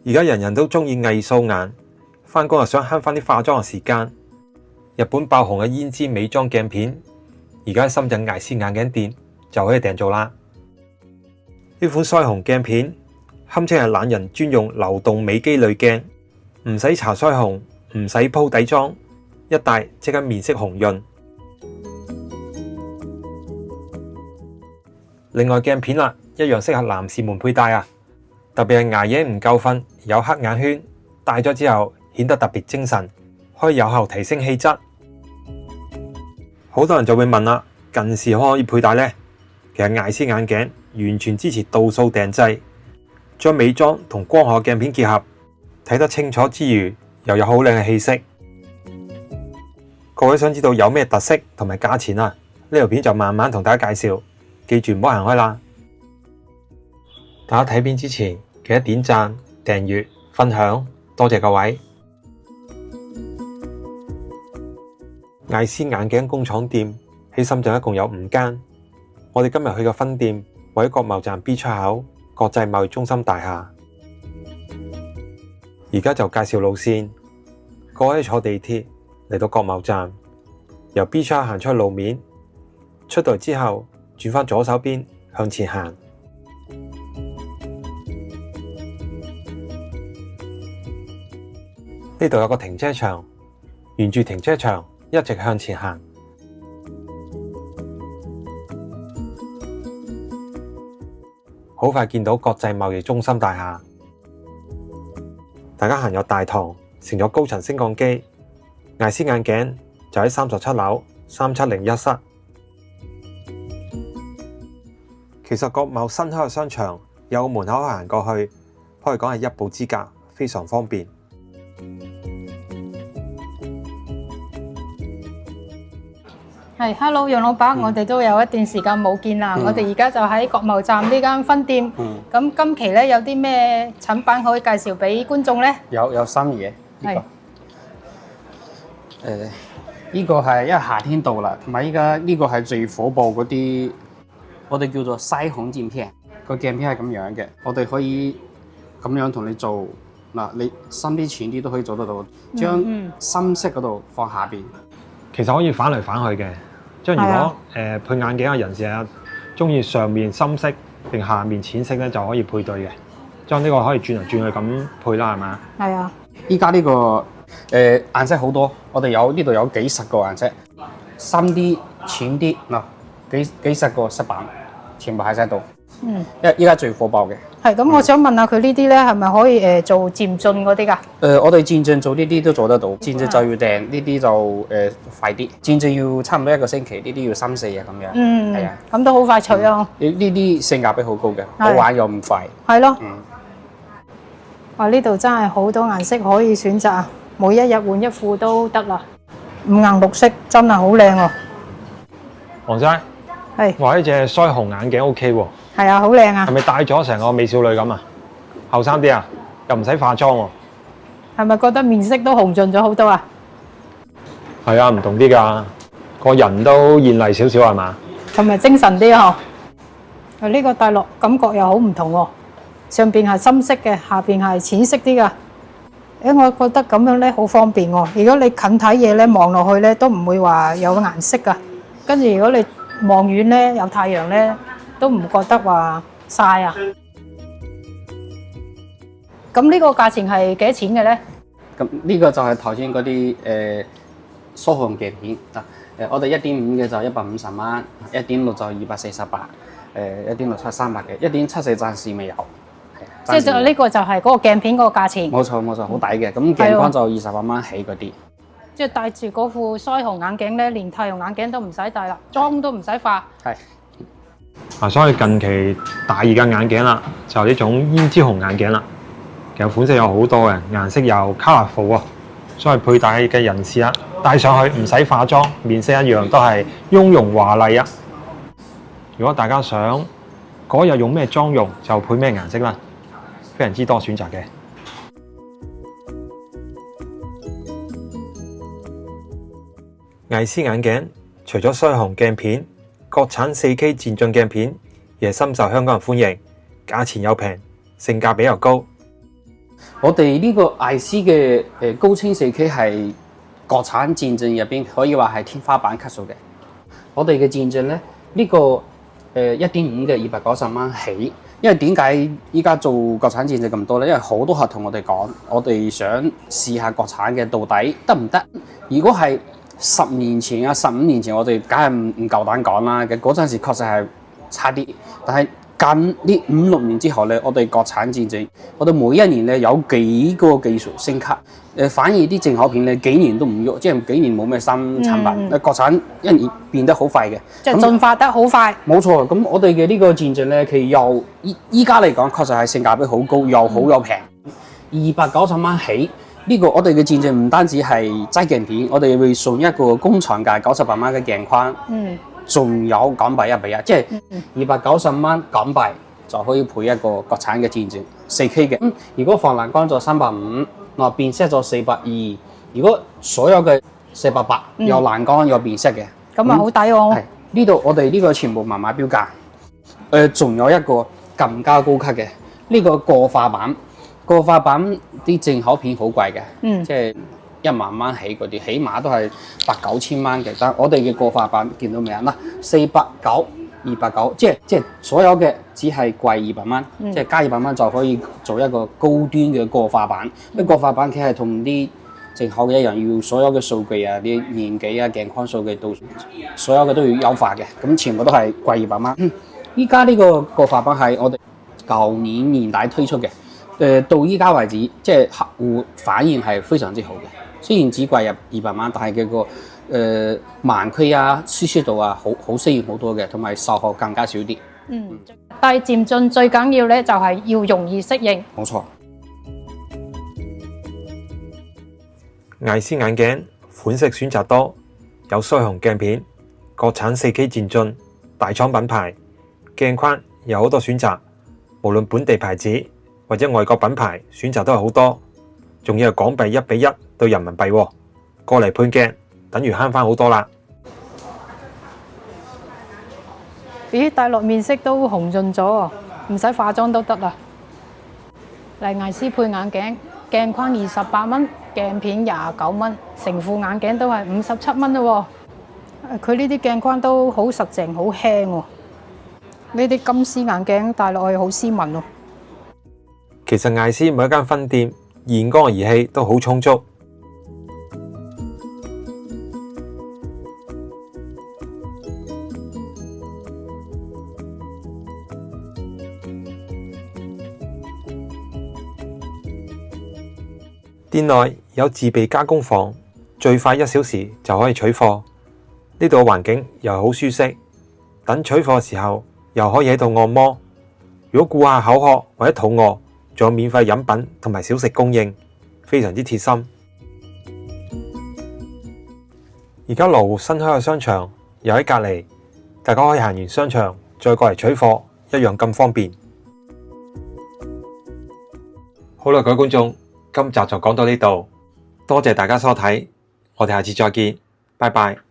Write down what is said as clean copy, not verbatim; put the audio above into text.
而家人人都中意偽素顏，返工又想慳返啲化妝嘅時間。日本爆紅嘅胭脂美妝鏡片，而家喺深圳艾斯眼鏡店就可以訂做啦。呢款腮紅鏡片堪稱係懶人專用流動美肌濾鏡，唔使搽腮紅，唔使鋪底妝，一戴即刻面色紅潤。另外鏡片啦，一樣適合男士們佩戴啊，特別係捱夜唔夠瞓，有黑眼圈，戴咗之後顯得特別精神，可以有效提升氣質。好多人就會問啦，近視可唔可以佩戴呢？其實艾斯眼鏡完全支持度數訂製，將美妝同光學鏡片結合，睇得清楚之餘，又有好靚嘅氣色。各位想知道有咩特色同埋價錢啊？呢條片就慢慢同大家介紹，記住唔好行開啦。大家睇片之前記得點讚、訂閱、分享，多謝各位。艾斯眼鏡工廠店喺深圳一共有5間，我哋今日去嘅分店位於國貿站 B 出口國際貿易中心大廈。而家就介紹路線，各位坐地鐵嚟到國貿站，由 B 出口行出去路面，出到嚟之後轉返左手邊向前行。呢度有個停車場，沿住停車場一直向前行，好快見到國際貿易中心大廈。大家行入大堂，乘咗高層升降機，艾斯眼鏡就喺37樓3701室。其實國貿新開嘅商場有個門口行過去，可以講係一步之隔，非常方便。係，Hello， 楊老闆，我哋都有一段時間冇見啦。我哋而家就喺國貿站呢間分店。咁今期咧有啲咩產品可以介紹俾觀眾咧？有新嘢。係。呢個係因為夏天到啦，同埋依家呢個係最火爆嗰啲，我哋叫做腮紅鏡片。個鏡片係咁樣嘅，我哋可以咁樣同你做嗱，你深啲淺啲都可以做得到。將深色嗰度放下邊。其實可以反嚟反去嘅。即係如果配眼鏡嘅人士啊，中意上面深色定下面淺色咧，就可以配對嘅。將呢個可以轉嚟轉去咁配啦，係嘛？係啊。依家呢個顏色好多，我哋有呢度有幾十個顏色，深啲、淺啲嗱，幾十個色板，全部喺晒度。依家最火爆嘅。係咁，我想問下佢呢啲咧，係咪可以做漸進嗰啲㗎？我哋漸進做呢啲都做得到，漸進就要訂，呢啲就快啲。漸進要差唔多1個星期，呢啲要3、4日咁樣。係啊，咁都好快脆啊！呢啲性價比好高嘅，好玩又唔快。係咯。哇！呢度真係好多顏色可以選擇啊！每一日換一副都得啦。5顏6色真係好靚喎。黃生，係。哇！呢隻腮紅眼鏡 OK 喎。係啊，好靚啊！係咪戴咗成個美少女咁啊？後生啲啊，又唔使化妝喎。係咪覺得面色都紅潤咗好多啊？係啊，唔同啲㗎，個人都豔麗少少係嘛？同埋精神啲啊！呢個戴落感覺又好唔同喎，上邊係深色嘅，下邊係淺色啲㗎。我覺得咁樣咧好方便喎。如果你近睇嘢咧，望落去咧都唔會話有顏色㗎。跟住如果你望遠咧，有太陽咧，都唔覺得話曬啊！咁呢個價錢係幾多錢嘅咧？咁呢個就係頭先嗰啲腮紅鏡片啊！我哋1.5嘅就150蚊，1.6就248，1.6七300嘅，1.74暫時未有。即係呢個就係嗰個鏡片嗰個價錢。冇錯，好抵嘅。咁鏡框就28蚊起嗰啲。即係戴住嗰副腮紅眼鏡咧，連太陽眼鏡都唔使戴啦，妝都唔使化。係。所以近期大熱嘅眼鏡啦，就呢種胭脂紅眼鏡啦。其實款式有好多嘅，顏色又 colourful 啊，所以佩戴嘅人士啊，戴上去唔使化妝，面色一樣都係雍容華麗啊。如果大家想嗰日用咩妝容，就配咩顏色啦，非常之多選擇嘅。艾斯眼鏡除咗腮紅鏡片，國產 4K 漸進鏡片亦係深受香港人歡迎，價錢又平，性價比又高。我哋呢個艾斯嘅高清 4K 係國產戰陣入邊可以話係天花板級數嘅。我哋嘅戰陣咧，呢、個1.5嘅290蚊起。因為點解依家做國產戰陣咁多咧？因為好多客同我哋講，我哋想試下國產嘅到底得唔得？如果係10年前啊、15年前，我哋梗係唔夠膽講啦。嘅嗰陣時確實係差啲，但係近呢5、6年之後咧，我哋國產戰陣，我哋每一年咧有幾個技術升級。反而啲進口片咧幾年都唔喐，即係幾年冇咩新產品。國產一年變得好快嘅，即係進化得好快。冇錯，咁我哋嘅呢個戰陣咧，佢又依家嚟講確實係性價比好高，又好又平，290蚊起。呢個我哋嘅戰陣唔單止係齋鏡片，我哋會送一個工廠價98蚊嘅鏡框，仲有港幣1:1，即係290蚊港幣就可以配一個國產嘅戰陣 4K 嘅。如果防藍光就350。嗱，變色咗420，如果所有嘅480有藍光有變色嘅，咁啊好抵喎。係呢度我哋呢個全部慢慢標價。仲有一個更加高級嘅呢個過化版，過化版啲進口片好貴嘅，即係1萬蚊起嗰啲，起碼都係8、9千蚊嘅。但係我哋嘅過化版見到未啊？嗱，490、290，即係所有嘅只係貴200蚊，即係加200蚊就可以做一個高端嘅過化版。因為過化版佢係同啲進口嘅一樣，要所有嘅數據啊、啲年紀啊、鏡框數據都所有嘅都要優化嘅，咁全部都係貴200蚊。依家呢個過化版係我哋舊年年底推出嘅，到依家為止，即係客戶反應係非常之好嘅。雖然只貴入200蚊，但係佢個盲區啊、輸出度啊，好適應好多嘅，同埋售後更加少啲。但係漸進最緊要咧，就係要容易適應。冇錯。艾斯眼鏡款式選擇多，有腮紅鏡片、國產 4K 漸進、大廠品牌鏡框有好多選擇，無論本地牌子或者外國品牌選擇都係好多，仲要係港幣1:1對人民幣喎，過嚟配鏡等於慳翻好多啦。咦，戴落面色都紅潤咗，唔使化妝都得啦。嚟艾斯配眼鏡，鏡框28蚊，鏡片29蚊，成副眼鏡都係57蚊咯。佢呢啲鏡框都好實淨，好輕喎。呢啲金絲眼鏡戴落去好斯文喎。其實艾斯每一間分店驗光嘅儀器都好充足。店內有自備加工房，最快1小時就可以取貨。呢度嘅環境又係好舒適，等取貨嘅時候又可以喺度按摩。如果顧客口渴或者肚餓，仲有免費飲品同埋小食供應，非常之貼心。而家羅湖新開嘅商場又喺隔離，大家可以行完商場再過嚟取貨，一樣咁方便。好啦，各位觀眾，今集就講到呢度，多謝大家收睇，我哋下次再見，拜拜。